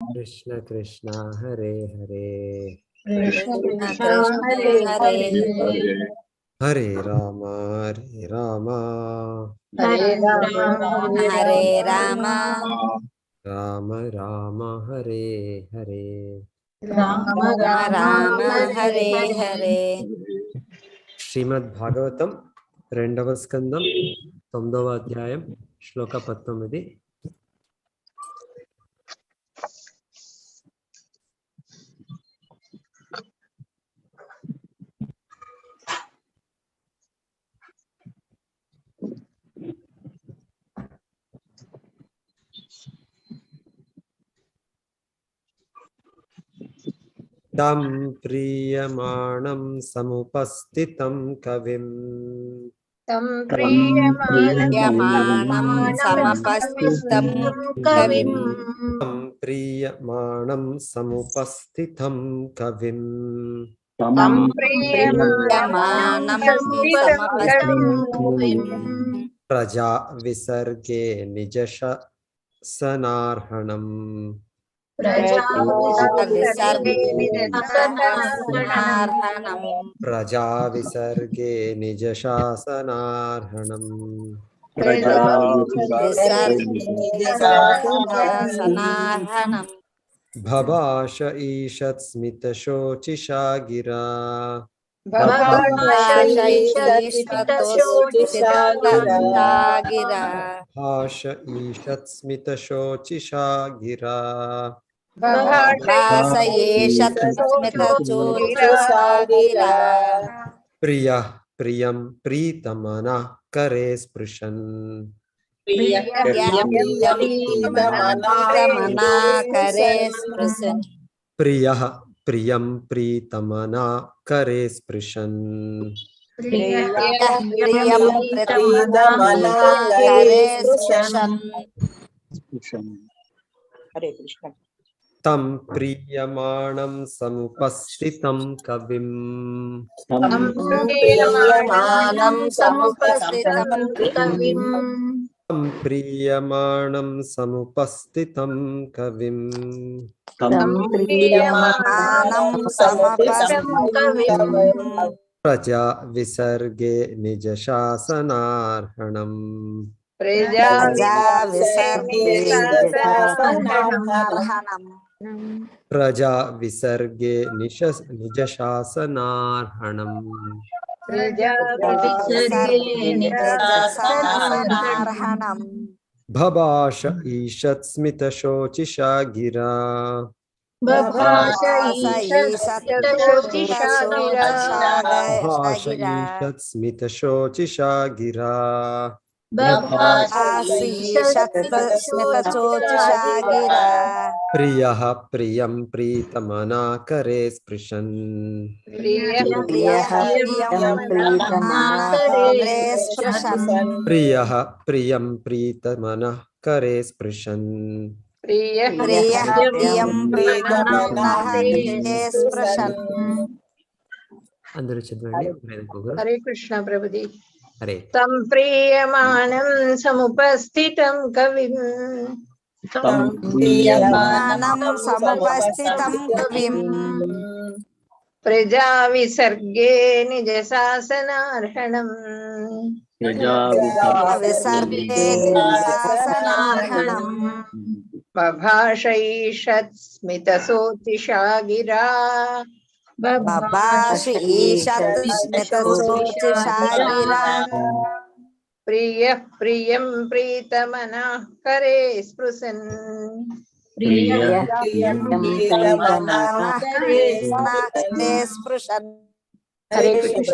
कृष्ण कृष्ण हरे हरे कृष्ण कृष्ण कृष्ण कृष्ण हरे हरे हरे हरे हरे राम हरे हरे राम राम हरे हरे राम राम राम राम हरे हरे राम राम राम राम हरे हरे हरे हरे శ్రీమద్ భాగవతం రెండవ స్కందం 9వ అధ్యాయం శ్లోక 19 తం ప్రియమాణం సముపస్థితం కవిం तं प्रीयमाणं यमानं समपस्थितं कविं कविं తం ప్రియమాణం సముపస్థితం కవిం तं प्रीयमाणं प्रीयमानं समुपस्थितं कविं समपस्थितं ప్రజా విసర్గే నిజశ సనార్హణం प्रजाविसर्गे निजशासनार्हणम् प्रजाविसर्जनार्हणम् प्रजा विसर्गे निज शासनार्हणम् प्रजाविसर्गे निजशासनार्हणम् निजशासनार्हणम् भभाष ईषत् स्मितशोचिषा गिरा भाषैषत्स्मितशोचिषा गिरा भाष ईषत् स्मितशोचिषा गिरा भासयेषत्स्मितशोचिषा गिरा प्रियः प्रियं प्रीतमनः करे स्पृशन् प्रियं प्रीतमनाकरे स्पृशन् प्रियः प्रियं प्रीतमना करे स्पृशन् प्रियं प्रीतमनाकरे स्पृशन् हरे कृष्ण तं प्रीयमाणं समुपस्थितं कविम् प्रीयमाणं समुपस्थितं कविम् तं प्रीयमाणं समुपस्थितं कविम् तं प्रीयमाणं समुपस्थितं कविम् प्रजा विसर्गे निज शासनार्हणम् प्रजा विसर्गे निजशासनार्हणम् निजशासनार्हणम् प्रजा विसर्गे निज शासनार्हणम् प्रजाविसर्गे विसर्गे निजशासनार्हणम् निजशासनार्हणम् भभाष ईषत् स्मितशोचिषा गिरा बभाष भास ईशशोचिषा गिरा भाष गिरा ईषत् स्मितशोचिषा गिरा बभाष भासीषत्स्मितशोचिषा ईशशोचिषा गिरा गिरा प्रियः प्रियं प्रीतमना करे स्पृशन् प्रियः प्रियः प्रियं प्रियं प्रीतमनाकरे प्रीतमनाकरे स्पृशन् स्पृशन् प्रियः प्रियं प्रीतमनः करे स्पृशन् प्रियः प्रियः प्रियं प्रियं प्रीतमनाकरे प्रीतमनाकरे स्पृशन् स्पृशन् అందరూ చదవండి ఒకరు हरे कृष्ण प्रभुजी हरे तं प्रीयमाणं समुपस्थितं कविं तं प्रीयमाणं समुपस्थितं कविम् प्रजाविसर्गे निजशासनार्हणम् विसर्गे निजशासनार्हणम् बभाषैषत् स्मितशोचिषा गिरा बभाषि ईषत् स्मितशोचिषा गिरा प्रियः प्रियं प्रीतमनः करे स्पृशन् प्रियः प्रियं प्रीतमनाकरे स्पृशन् हरे कृष्ण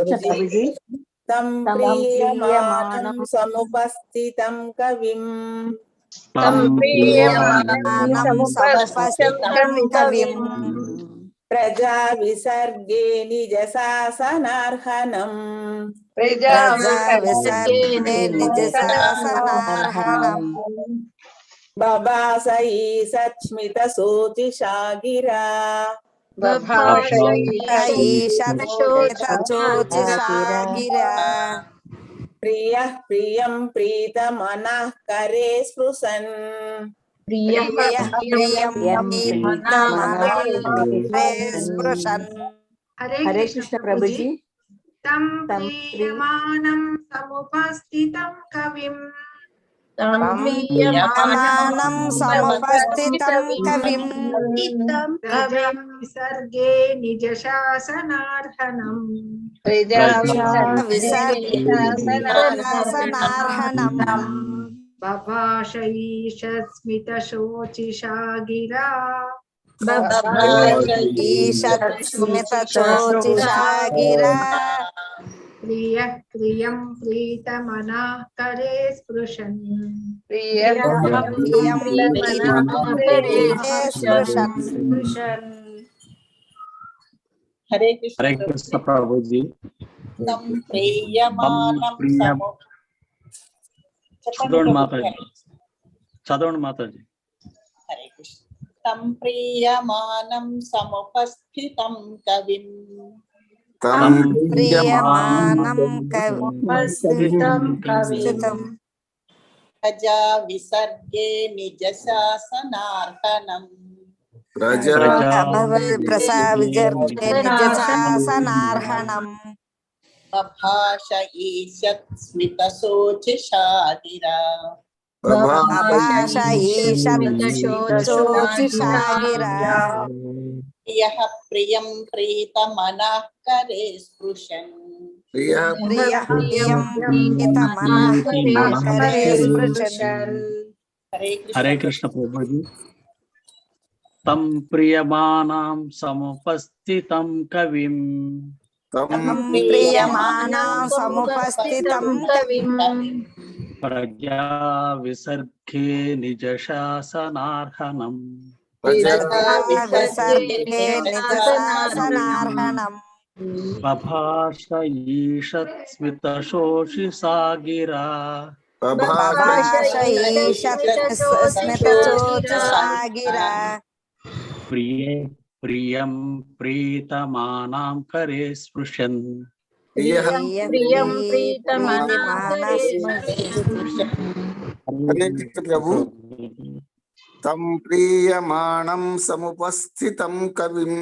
तं प्रीयमाणं समुपस्थितं कविम् तं प्रीयमाणं प्रीयमाणं समुपस्थितं समुपस्थितं कविम् कविम् प्रजा विसर्गे निजशासनार्हणम् प्रजा प्रजाविसर्गे विसर्गे निजशासनार्हणम् निजशासनार्हणम् बभास ईषत्स्मितशोचिषा गिरा ईषत् स्मितशोचिषा गिरा प्रियः प्रियं प्रीतमनः करे स्पृशन् प्रियः प्रियं प्रीतमनाकरे स्पृशन्। हरे कृष्ण प्रभु जी। तं प्रीयमानं समुपस्थितं कविं प्रीयमानं समुपस्थितं कविं प्रजा विसर्गे निजशासनार्हणम् विसर्जनार्हणम् बभाषईषत्स्मितशोचिषा गिरा ईषत्स्मितशोचिषा गिरा प्रियः प्रियं प्रीतमनः करे स्पृशन् प्रियं प्रीतमनाकरे स्पृशन्। हरे हरे कृष्ण प्रभु जी। तं प्रीयमानं చదవండి మాతాజీ, చదవండి మాతాజీ. हरे कृष्ण। तं प्रीयमानं समुपस्थितं कविं प्रीयमानं कविं प्रजा विसर्गे निजशासनार्हणम् प्रसा विसर्गे निजशासनार्हणम् बभाष ईषत् स्मितशोचिषा गिरा बभाष ईषत्शोचिषा गिरा प्रियः प्रियं प्रीतमनः करे स्पृशन् प्रियः प्रियं प्रीतमनः करे स्पृशन्। हरे कृष्ण प्रभु जी। तं प्रियमानां समुपस्थितं कविं प्रियमानं समुपस्थितं कविं प्रजा विसर्गे निजशासनार्हणम् विसर्गे निजशासनार्हणम् बभाष ईषत् स्मितशोषिषा गिरा बभाष ईषत्स्मितशोचिषा गिरा प्रियं प्रीतमानां करे स्पृशन् प्रियं प्रीतमनाकरे हरे कृष्ण प्रभु। तं प्रीयमाणं समुपस्थितं कविं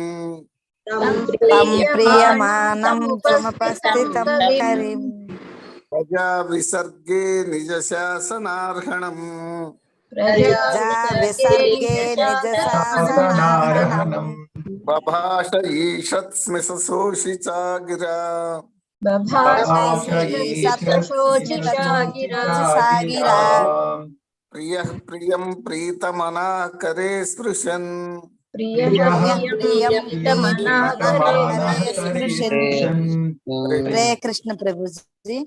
प्रीयमानं समुपस्थितं कविं प्रजा विसर्गे निजशासनार्हणम् प्रजा विसर्गे निजशासनार्हणम् बभाष ईषत् स्मितशोषिषा गिरा बभाष ईषत्शोचिषा गिरा प्रियः प्रियं प्रीतमनाकरे स्पृशन् प्रियं प्रीतमनाकरे स्पृशन्। हरे कृष्ण प्रभु जी।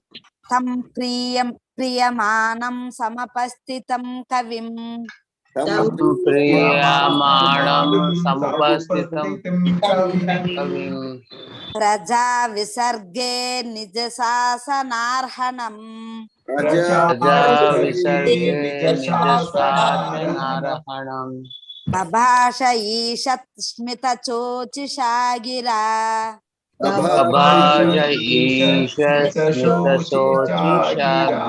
तं प्रीयमानं समपस्थितं कविं प्रीयमाणं समुपस्थितं कविं प्रजा विसर्गे निजशासनार्हणम् प्रजा विसर्गे निजशासनार्हणम् बभाष ईषत्स्मितशोचिषा गिरा बभाष ईषत्स्मितशोचिषा गिरा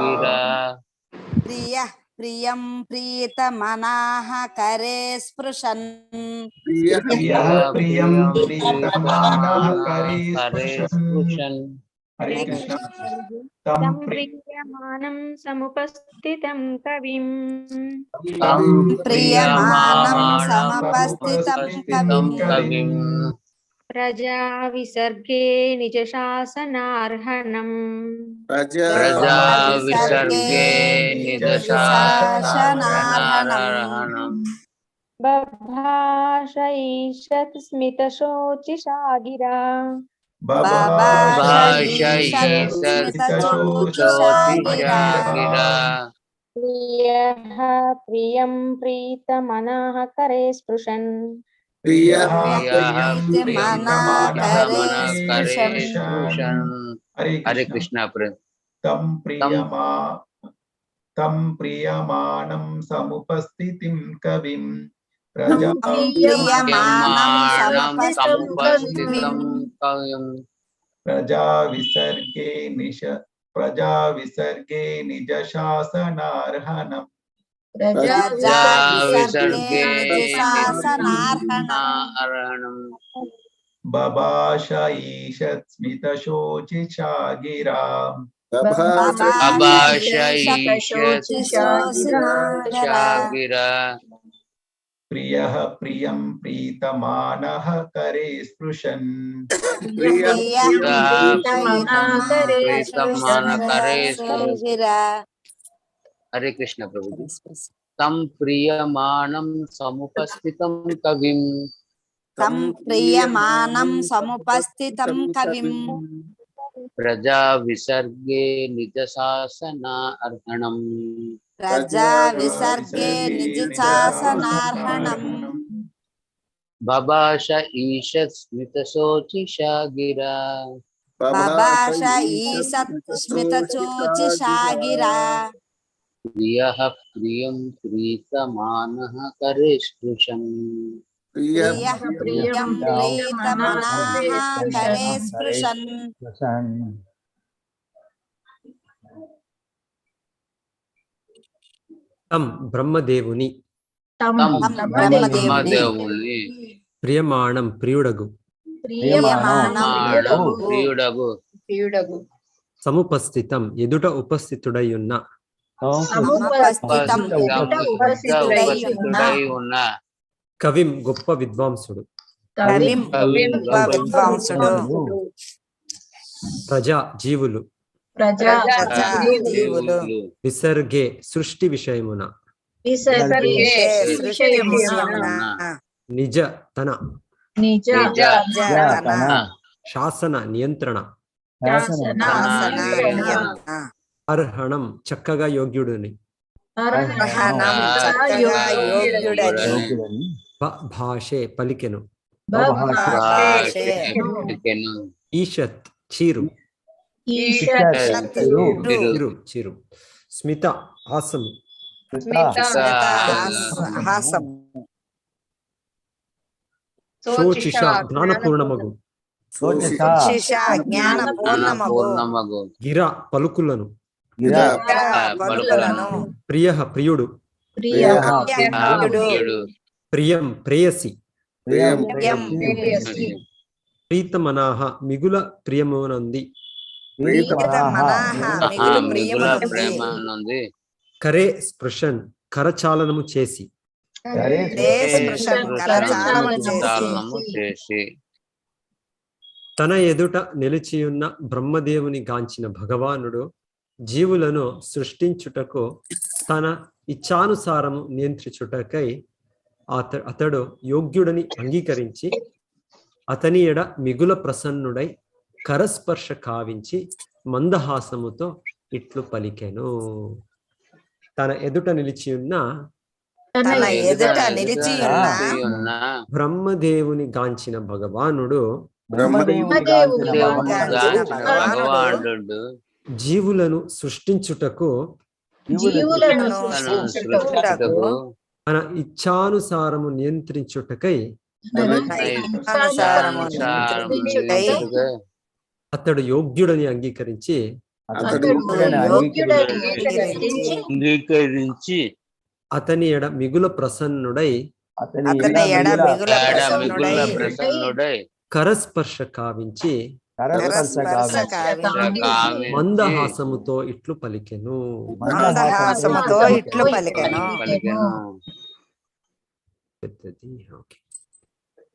प्रियः प्रियं प्रीतमनाः करे स्पृशन् प्रियः प्रियं प्रीतमनाः करे स्पृशन्। हरे कृष्ण। तं प्रीयमानं समुपस्थितं कविं तं प्रीयमानं प्रीयमाणं समपस्थितं कविं प्रजा विसर्गे निजशासनार्हणम् प्रजा विसर्गे निजशासनार्हणम् बभाष ईषत् स्मितशोचिषा गिरा बभाष ईषत्स्मितशोचिषा गिरा प्रियः प्रियं प्रीतमनः करे स्पृशन् प्रियः हरे कृष्ण। तं प्रियमाणं समुपस्थितिं कविं प्रजा विसर्गे निजशासनार्हणम् ప్రజా ప్రజా విసర్గే విసర్గే నిజ శాసనార్హణం అర్హణం బభాష ఈషత్ స్మిత శోచిషా గిరా అభాష ఈషత్ శోచిషాగిరా శాగిరా ప్రియః ప్రియం ప్రీతమానః కరే స్పృశన్ ప్రీతమాన కరే గిరా. హరే కృష్ణ ప్రభుజీ. తం ప్రియమాణం సముపస్థితం కవిం తం ప్రియమానం సముపస్థితం కవిం ప్రజా విసర్గే నిజ శాసన అర్హణం ప్రజా విసర్గే నిజ శాసనార్హణం బభాష ఈషత్ స్మిత శోచిషా గిరా బభాష ఈషత్ స్మిత శోచిషాగిరా. ప్రియః ప్రియం ప్రీతమానః కరే స్పృశన్ ప్రియః ప్రియం ప్రీతమనాః కరే స్పృశన్ తం బ్రహ్మదేవుని బ్రహ్మదేవుని ప్రియమాణం ప్రియుడగు ప్రియమాణం ప్రియుడగు సముపస్థితం ఎదుట ఉపస్థితుడై ఉన్న సముపస్థితం ఉపస్థితుడై ఉన్న ఉపస్థితుడై ఉన్న కవిం గొప్ప విద్వాంసుడు కవిం గొప్ప విద్వాంసుడు ప్రజా జీవులు ప్రజా జీవులు విసర్గే సృష్టి విషయమున విషయమున నిజ తన శాసన నియంత్రణ అర్హణం చక్కగా యోగ్యుడిని భాషే పలికెను ఈషత్ చీరు చిరు స్మిత హాసము శోచిష జ్ఞానపూర్ణమగు పూర్ణమగు గిర పలుకులను ప్రియః ప్రియుడు ప్రియం ప్రేయసి ప్రీతమనాహ మిగుల ప్రియమునంది ప్రేమానంది కరే స్పృశన్ కరచాలనము చేసి చాలనము చేసి తన ఎదుట నిలిచియున్న బ్రహ్మదేవుని గాంచిన భగవానుడు జీవులను సృష్టించుటకు తన ఇచ్ఛానుసారము నియంత్రించుటకై అతడు యోగ్యుడని అంగీకరించి అతని ఎడ మిగుల ప్రసన్నుడై కరస్పర్శ కావించి మందహాసముతో ఇట్లు పలికెను. తన ఎదుట నిలిచి ఉన్న బ్రహ్మదేవుని గాంచిన భగవానుడు జీవులను సృష్టించుటకు తన ఇచ్ఛానుసారము నియంత్రించుటకై అతడు యోగ్యుడని అంగీకరించి అతని ఎడ మిగుల ప్రసన్నుడై కరస్పర్శ కావించి మందహాసముతో ఇట్లు పలికెను.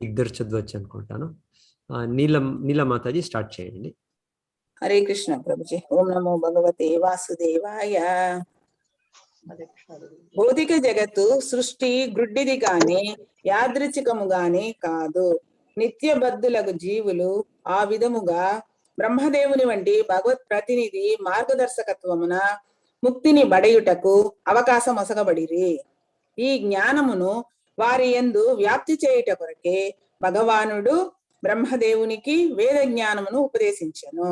ఇద్దరు చదవచ్చు అనుకుంటాను. నీలమాతాజీ స్టార్ట్ చేయండి. హరే కృష్ణ ప్రభుజీ. ఓం నమో భగవతే వాసుదేవాయ. భౌతిక జగత్తు సృష్టి గ్రుడ్డిది గాని యాదృచ్ఛికము గాని కాదు. నిత్యబద్ధులకు జీవులు ఆ విధముగా బ్రహ్మదేవుని వంటి భగవత్ ప్రతినిధి మార్గదర్శకత్వమున ముక్తిని బడయుటకు అవకాశం ఒసగబడిరి. ఈ జ్ఞానమును వారి యందు వ్యాప్తి చేయుట కొరకే భగవానుడు బ్రహ్మదేవునికి వేద జ్ఞానమును ఉపదేశించెను.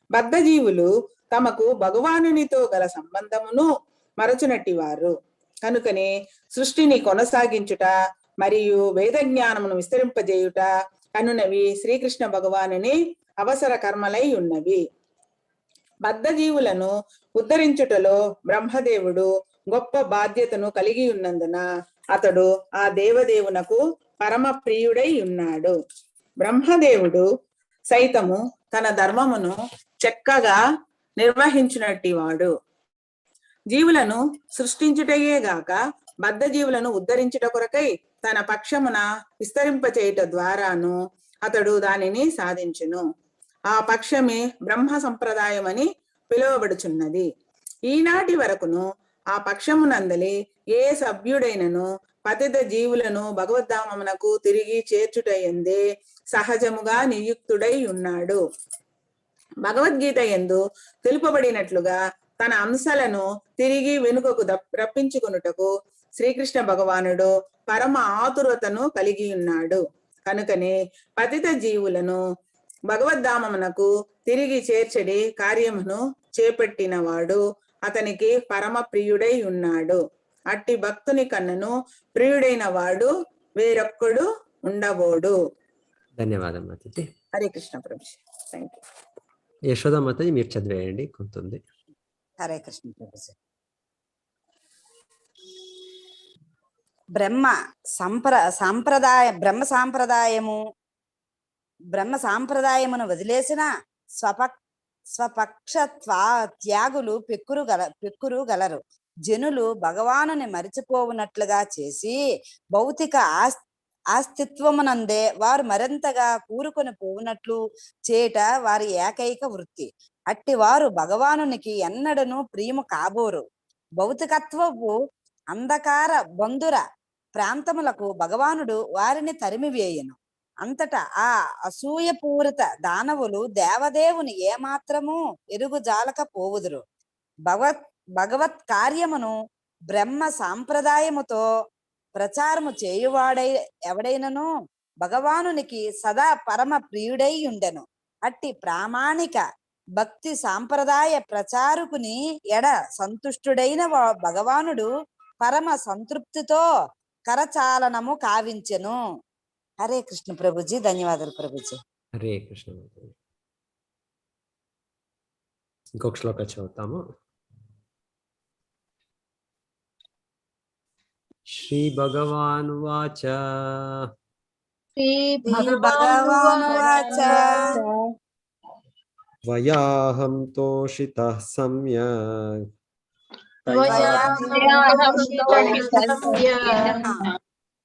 బద్ధజీవులు తమకు భగవానునితో గల సంబంధమును మరచునట్టి వారు కనుకనే సృష్టిని కొనసాగించుట మరియు వేద జ్ఞానమును విస్తరింపజేయుట కనునవి శ్రీకృష్ణ భగవానుని అవసర కర్మలై ఉన్నవి. బద్ధజీవులను ఉద్ధరించుటలో బ్రహ్మదేవుడు గొప్ప బాధ్యతను కలిగి ఉన్నందున అతడు ఆ దేవదేవునకు పరమ ప్రియుడై ఉన్నాడు. బ్రహ్మదేవుడు సైతము తన ధర్మమును చక్కగా నిర్వహించినట్టి వాడు. జీవులను సృష్టించుటయే గాక బద్ధ జీవులను ఉద్ధరించుట కొరకై తన పక్షమున విస్తరింపచేయుట ద్వారాను అతడు దానిని సాధించును. ఆ పక్షమే బ్రహ్మ సంప్రదాయం అని పిలువబడుచున్నది. ఈనాటి వరకును ఆ పక్షమునందలి ఏ సభ్యుడైనను పతిత జీవులను భగవద్ధామమునకు తిరిగి చేర్చుటయందే సహజముగా నియుక్తుడై ఉన్నాడు. భగవద్గీత యందు తెలుపబడినట్లుగా తన అంశాలను తిరిగి వెనుకకు రప్పించుకొనుటకు శ్రీకృష్ణ భగవానుడు పరమ ఆతురతను కలిగి ఉన్నాడు. కనుకనే పతిత జీవులను భగవద్ధామమునకు తిరిగి చేర్చడి కార్యమును చేపట్టినవాడు అతనికి పరమ ప్రియుడై ఉన్నాడు. అట్టి భక్తుని కన్నను ప్రియుడైన వాడు వేరొక్కడు ఉండబోడు. ధన్యవాదం మాతాజీ. హరే కృష్ణ ప్రభు. Thank you. యశోద మాతాజీ మీరు చదివేయండి కొంతుంది. హరే కృష్ణ ప్రభుజీ. బ్రహ్మ సాంప్రదాయమును వదిలేసిన స్వపక్ష త్యాగులు పెక్కురు గలరు. జనులు భగవానుని మరిచిపోవునట్లుగా చేసి భౌతిక ఆస్తిత్వమునందే వారు మరింతగా కూరుకొని పోవునట్లు చేట వారి ఏకైక వృత్తి. అట్టి వారు భగవానునికి ఎన్నడను ప్రియము కాబోరు. భౌతికత్వపు అంధకార బంధుర ప్రాంతములకు భగవానుడు వారిని తరిమివేయను. అంతటా ఆ అసూయపూరిత దానవులు దేవదేవుని ఏమాత్రము ఎరుగుజాలక పోవుదురు. భగవత్ కార్యమును బ్రహ్మ సాంప్రదాయముతో ప్రచారము చేయువాడై ఎవడైనను భగవానునికి సదా పరమ ప్రియుడై ఉండెను. అట్టి ప్రామాణిక భక్తి సాంప్రదాయ ప్రచారకుని ఎడ సంతుష్టుడైన భగవానుడు పరమ సంతృప్తితో కరచాలనము కావించెను. హరే కృష్ణ ప్రభుజీ. ధన్యవాదాలు ప్రభుజీ. హరే కృష్ణ. ఇంకొక శ్లోక చదువుతాము. శ్రీ భగవాన్ వాచ వయాహం తోషితః సమ్యక్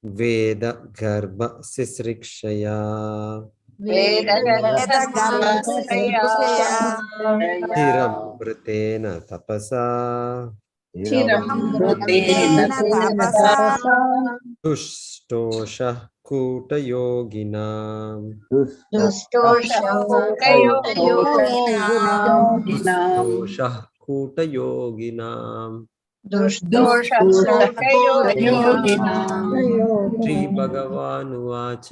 వేద గర్భ శిశ్రిక్షయా స్థిరం భృతేన తపసా దుష్టోషః కూటయోగినాం దోషః కూటయోగినాం శ్రీ భగవానువాచ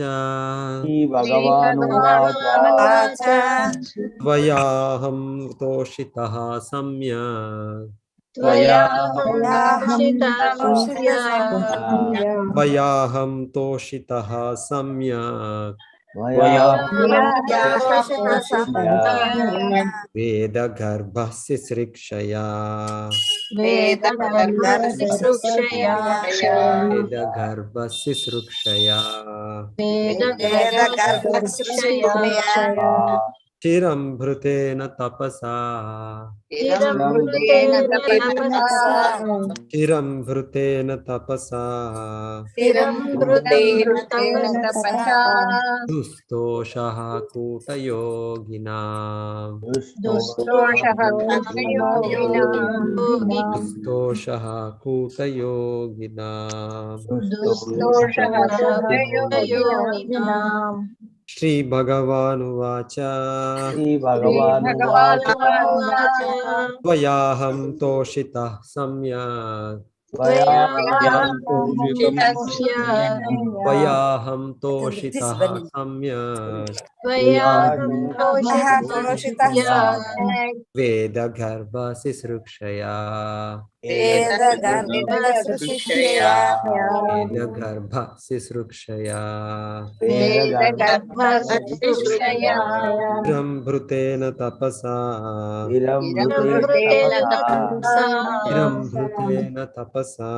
త్వయాహం తోషితః సమ్యక్ త్వయాహం తోషితః సమ్యక్ వేద గర్భ శిశ్రిక్షయా వేద గర్భ శిశ్రుక్షయా చిరం భృతేన తపసా చిరం భృతేన తపసా దుస్తోషః కూటయోగినాం దుస్తోషః కూటయోగినాం శ్రీ భగవానువాచ త్వయాహం తోషితః సమ్యక్ త్వయాహం తోషితః సమ్యక్ వేద గర్భ శిశ్రుక్షయా వేదగర్భశిష్యయా వేదగర్భ శుశ్రూషయా విరంభృతేన తపసా విరంభృతేన తపసా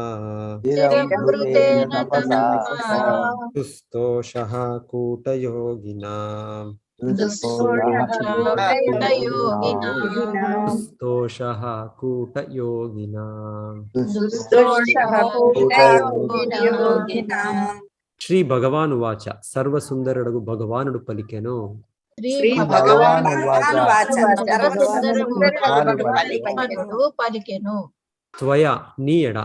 దుస్తోషః కూటయోగినాం దుస్తోషః కూటయోగినాం. శ్రీ భగవాను వాచ సర్వసుందరుడగు భగవానుడు పలికెను. త్వయా నీ ఎడ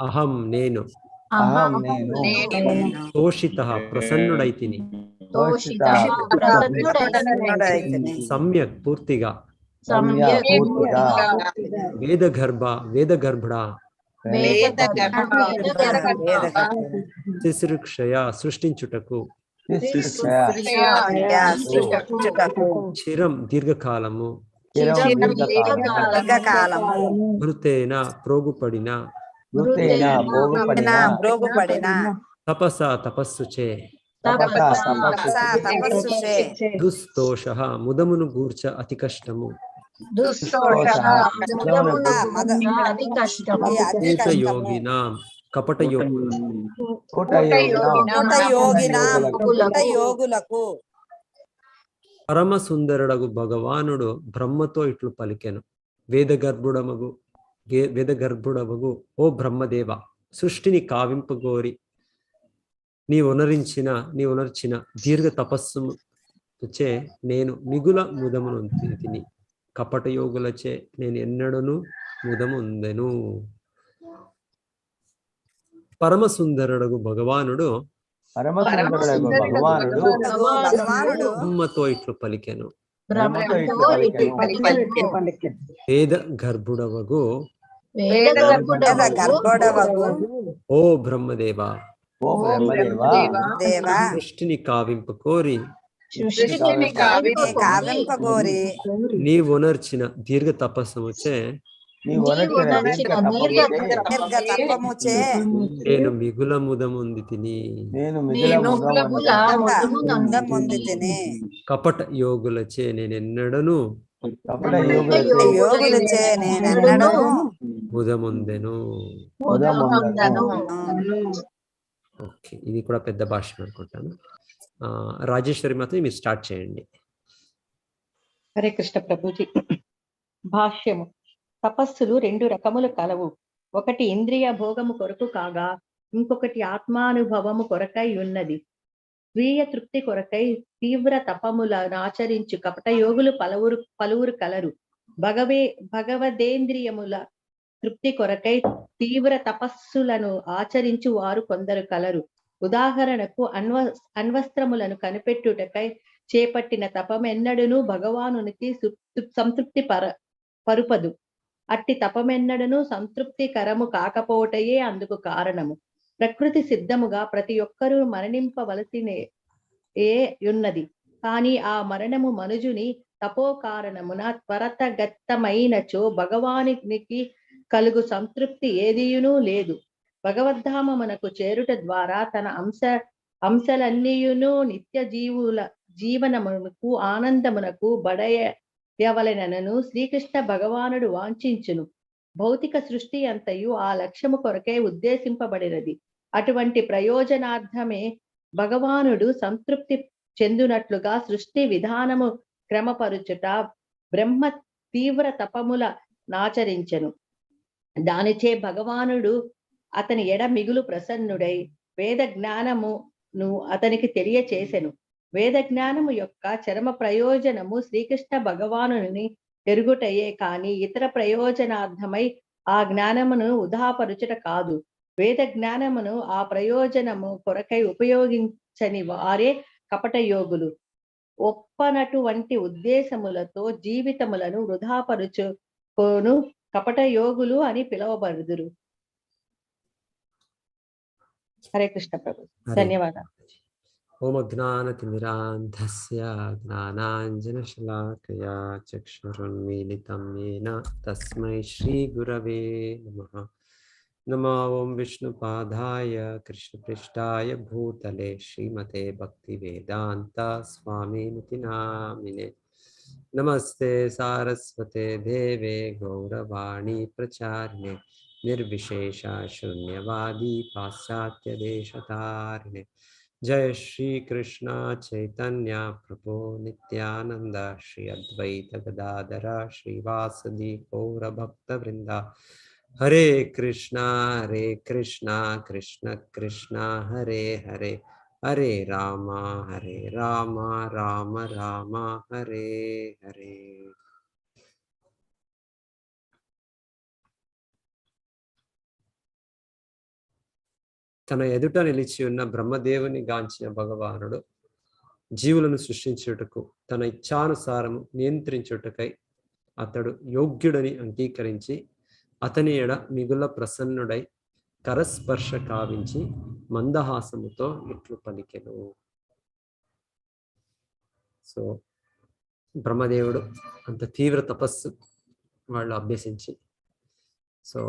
అహం నేను తోషితః ప్రసన్నుడైతిని సమ్యక్ పూర్తిగా వేదగర్భుడా శుశ్రూషయ సృష్టించుటకు చిరం దీర్ఘకాలము భృతేన ప్రోగుపడిన తపస తపస్సుచే దుస్తోషః ముదమును గూర్చ అతి కష్టము యోగినాం కపట యోగులకు పరమ సుందరుడగు భగవానుడు బ్రహ్మతో ఇట్లు పలికెను. వేదగర్భుడవగు ఓ బ్రహ్మదేవ, సృష్టిని కావింపగోరి నీవునర్చిన దీర్ఘ తపస్సుచే నేను మిగుల ముదమును తిని కపట యోగులచే నేను ఎన్నడను ముదముందెను. పరమ సుందరుడగు భగవానుడు బ్రహ్మతో ఇట్లు పలికెను. వేద గర్భుడవగు ఓ బ్రహ్మదేవా, సృష్టిని కావింపకోరి నీవునర్చిన దీర్ఘ తపస్సుముచే నేను మిగుల ముదముంది తిని కపట యోగులచే నేనెన్నడను ముదముందెను. ఓకే, ఇది కూడా పెద్ద భాష అనుకుంటాను. రాజేశ్వరి మాత్రం మీరు స్టార్ట్ చేయండి. హరే కృష్ణ ప్రభుజీ. భాష్యము. తపస్సులు రెండు రకములు కలవు. ఒకటి ఇంద్రియ భోగము కొరకు కాగా ఇంకొకటి ఆత్మానుభవము కొరకై ఉన్నది. స్వీయ తృప్తి కొరకై తీవ్ర తపములను ఆచరించు కపట యోగులు పలువురు కలరు. భగవదేంద్రియముల తృప్తి కొరకై తీవ్ర తపస్సులను ఆచరించు వారు కొందరు కలరు. ఉదాహరణకు అణ్వస్త్రములను కనిపెట్టుటకై చేపట్టిన తపమెన్నడును భగవానునికి సంతృప్తి పరుపదు. అట్టి తపమెన్నడను సంతృప్తికరము కాకపోవటయే అందుకు కారణము. ప్రకృతి సిద్ధముగా ప్రతి ఒక్కరూ మరణింపవలసినే ఉన్నది. కానీ ఆ మరణము మనుజుని తపో కారణమున త్వరతగతమైనచో భగవానికి కలుగు సంతృప్తి ఏదియునూ లేదు. భగవద్ధామమునకు చేరుట ద్వారా తన అంశలన్నీయును నిత్య జీవనమునకు ఆనందమునకు బడయవలెనను శ్రీకృష్ణ భగవానుడు వాంఛించును. భౌతిక సృష్టి అంతయు ఆ లక్ష్యము కొరకే ఉద్దేశింపబడినది. అటువంటి ప్రయోజనార్థమే భగవానుడు సంతృప్తి చెందునట్లుగా సృష్టి విధానము క్రమపరుచుట బ్రహ్మ తీవ్ర తపముల నాచరించెను. దానిచే భగవానుడు అతని ఎడ మిగులు ప్రసన్నుడై వేద జ్ఞానమును అతనికి తెలియచేసెను. వేద జ్ఞానము యొక్క చరమ ప్రయోజనము శ్రీకృష్ణ భగవానుని ఎరుగుటయే కాని ఇతర ప్రయోజనార్థమై ఆ జ్ఞానమును ఉదాపరుచుట కాదు. వేద జ్ఞానమును ఆ ప్రయోజనము కొరకై ఉపయోగించని వారే కపట యోగులు. ఒప్పనటువంటి ఉద్దేశములతో జీవితములను వృధాపరుచుకోను కపట యోగులు అని పిలువబడుదురు. హరే కృష్ణ ప్రభు. ధన్యవాదాలు. ఓం అజ్ఞానతిమిరాంధస్య జ్ఞానాంజనశలాకయా చక్షురున్మీలితం येन తస్మై శ్రీగురవే నమః. నమో ఓం విష్ణుపాదాయ కృష్ణపృష్ఠాయ భూతలే శ్రీమతే భక్తివేదాంత స్వామినితి నామినే. నమస్తే సారస్వతే దేవే గౌరవాణి ప్రచారిణే నిర్విశేష శూన్యవాది పాశ్చాత్య దేశతారిణే. जय श्री कृष्ण चैतन्य प्रभु नित्यानंद श्री अद्वैत गदाधर श्रीवासदि गौर भक्त वृंदा. हरे कृष्णा कृष्ण कृष्ण हरे हरे हरे राम राम राम हरे हरे. తన ఎదుట నిలిచి ఉన్న బ్రహ్మదేవుని గాంచిన భగవానుడు జీవులను సృష్టించుటకు తన ఇచ్ఛానుసారము నియంత్రించుటకై అతడు యోగ్యుడని అంగీకరించి అతని ఎడ మిగుల ప్రసన్నుడై కరస్పర్శ కావించి మందహాసముతో ఇట్లు పలికెను. సో బ్రహ్మదేవుడు అంత తీవ్ర తపస్సు వాళ్ళు అభ్యసించి సో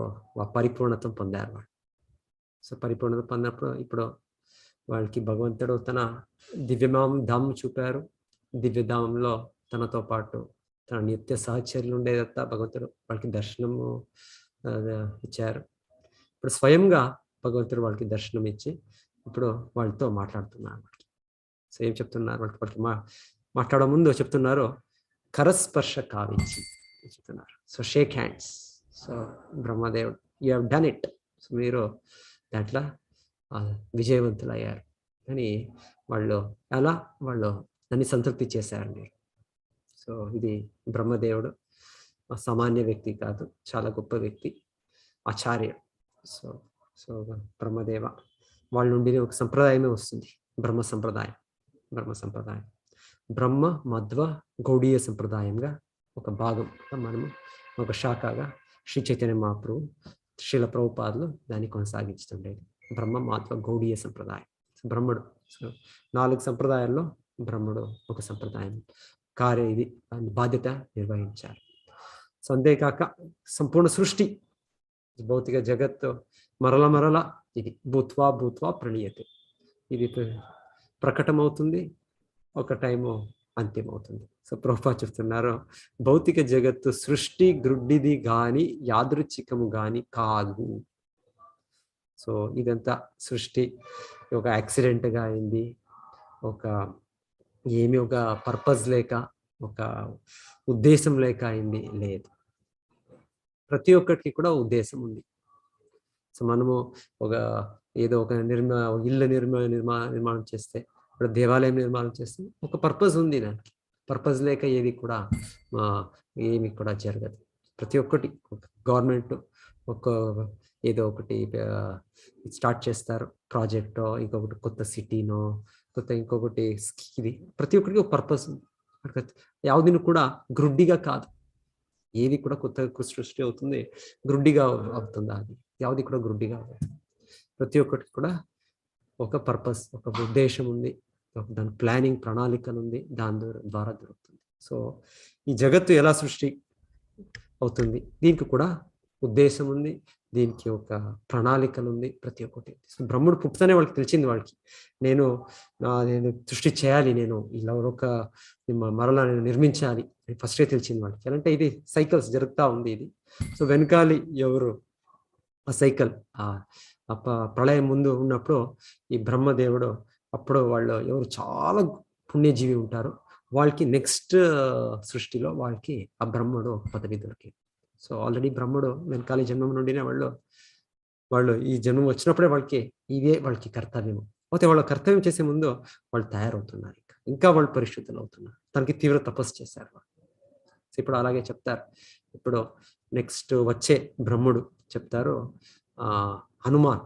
పరిపూర్ణత పొందారు వాళ్ళు. సో పరిపూర్ణత పొందినప్పుడు ఇప్పుడు వాళ్ళకి భగవంతుడు తన ధామం చూపారు. దివ్యధామంలో తనతో పాటు తన నిత్య సహచర్యులు ఉండేదంతా భగవంతుడు వాళ్ళకి దర్శనము ఇచ్చారు. ఇప్పుడు స్వయంగా భగవంతుడు వాళ్ళకి దర్శనం ఇచ్చి ఇప్పుడు వాళ్ళతో మాట్లాడుతున్నారు. సో ఏం చెప్తున్నారు వాళ్ళకి మాట్లాడే ముందు చెప్తున్నారు కరస్పర్శ కావించి చెప్తున్నారు. So shake hands. సో బ్రహ్మదేవుడు you have done it. So మీరు దాంట్లో విజయవంతులు అయ్యారు అని వాళ్ళు దాన్ని సంతృప్తి చేశారు మీరు. సో ఇది బ్రహ్మదేవుడు సామాన్య వ్యక్తి కాదు, చాలా గొప్ప వ్యక్తి, ఆచార్య. సో సో బ్రహ్మదేవ వాళ్ళ నుండి ఒక సంప్రదాయమే వస్తుంది, బ్రహ్మ సంప్రదాయం. బ్రహ్మ మధ్వ గౌడీయ సంప్రదాయంగా ఒక భాగంగా మనము ఒక శాఖగా శ్రీ చైతన్య మహాప్రభు శ్రీల ప్రభుపాదులు దాన్ని కొనసాగించుతుండేది. బ్రహ్మ మాధ్వ గౌడీయ సంప్రదాయం. బ్రహ్మడు 4 సంప్రదాయాల్లో బ్రహ్మడు ఒక సంప్రదాయం ఇది బాధ్యత నిర్వహించారు. సో అంతేకాక సంపూర్ణ సృష్టి భౌతిక జగత్తు మరల ఇది భూత్వా ప్రణీయతే, ఇది ప్రకటమవుతుంది, ఒక టైము అంత్యమవుతుంది. సో ప్రభుపాద చెప్తున్నారు భౌతిక జగత్తు సృష్టి గ్రుడ్డిది గాని యాదృచ్ఛికము గాని కాదు. సో ఇదంతా సృష్టి ఒక యాక్సిడెంట్గా అయింది, ఒక పర్పస్ లేక ఒక ఉద్దేశం లేక అయింది లేదు. ప్రతి ఒక్కరికి కూడా ఉద్దేశం ఉంది. సో మనము ఏదో ఒక ఇల్లు నిర్మాణం చేస్తే, ఇప్పుడు దేవాలయం నిర్మాణం చేస్తే ఒక పర్పస్ ఉంది. దానికి పర్పస్ లేక ఏమి కూడా జరగదు. ప్రతి ఒక్కటి గవర్నమెంట్ ఏదో ఒకటి స్టార్ట్ చేస్తారు, ప్రాజెక్టో, ఇంకొకటి కొత్త సిటీనో, ఇంకొకటి ఇది ప్రతి ఒక్కరికి ఒక పర్పస్ ఉంది. యావదిని కూడా గ్రుడ్డిగా కాదు, ఏది కూడా కొత్త సృష్టి అవుతుంది గ్రుడ్డిగా అవుతుందా? అది యావది కూడా గ్రుడ్డిగా అవుతుంది. ప్రతి ఒక్కరికి కూడా ఒక పర్పస్, ఒక ఉద్దేశం ఉంది, దాని ప్లానింగ్ ప్రణాళికలు ఉంది, దాని ద్వారా దొరుకుతుంది. సో ఈ జగత్తు ఎలా సృష్టి అవుతుంది, దీనికి కూడా ఉద్దేశం ఉంది, దీనికి ఒక ప్రణాళికలు ఉంది ప్రతి ఒక్కటి. సో బ్రహ్ముడు పుట్టుతూనే వాళ్ళకి తెలిసింది, వాళ్ళకి నేను సృష్టి చేయాలి, నేను ఇలా మరలా నేను నిర్మించాలి ఫస్టే తెలిసింది వాళ్ళకి. అంటే ఇది సైకిల్స్ జరుగుతూ ఉంది ఇది. సో వెనకాలి ఎవరు ఆ సైకిల్ ప్రళయం ముందు ఉన్నప్పుడు ఈ బ్రహ్మదేవుడు, అప్పుడు వాళ్ళు ఎవరు చాలా పుణ్యజీవి ఉంటారు, వాళ్ళకి నెక్స్ట్ సృష్టిలో వాళ్ళకి ఆ బ్రహ్ముడు పదవి దొరికింది. సో ఆల్రెడీ బ్రహ్ముడు వెనకాల జన్మం నుండినే వాళ్ళు ఈ జన్మం వచ్చినప్పుడే వాళ్ళకి కర్తవ్యం. అయితే వాళ్ళ కర్తవ్యం చేసే ముందు వాళ్ళు తయారవుతున్నారు, ఇంకా వాళ్ళు పరిశుద్ధులు అవుతున్నారు, తనకి తీవ్ర తపస్సు చేశారు వాళ్ళు. సో ఇప్పుడు అలాగే చెప్తారు, ఇప్పుడు నెక్స్ట్ వచ్చే బ్రహ్ముడు చెప్తారు హనుమాన్,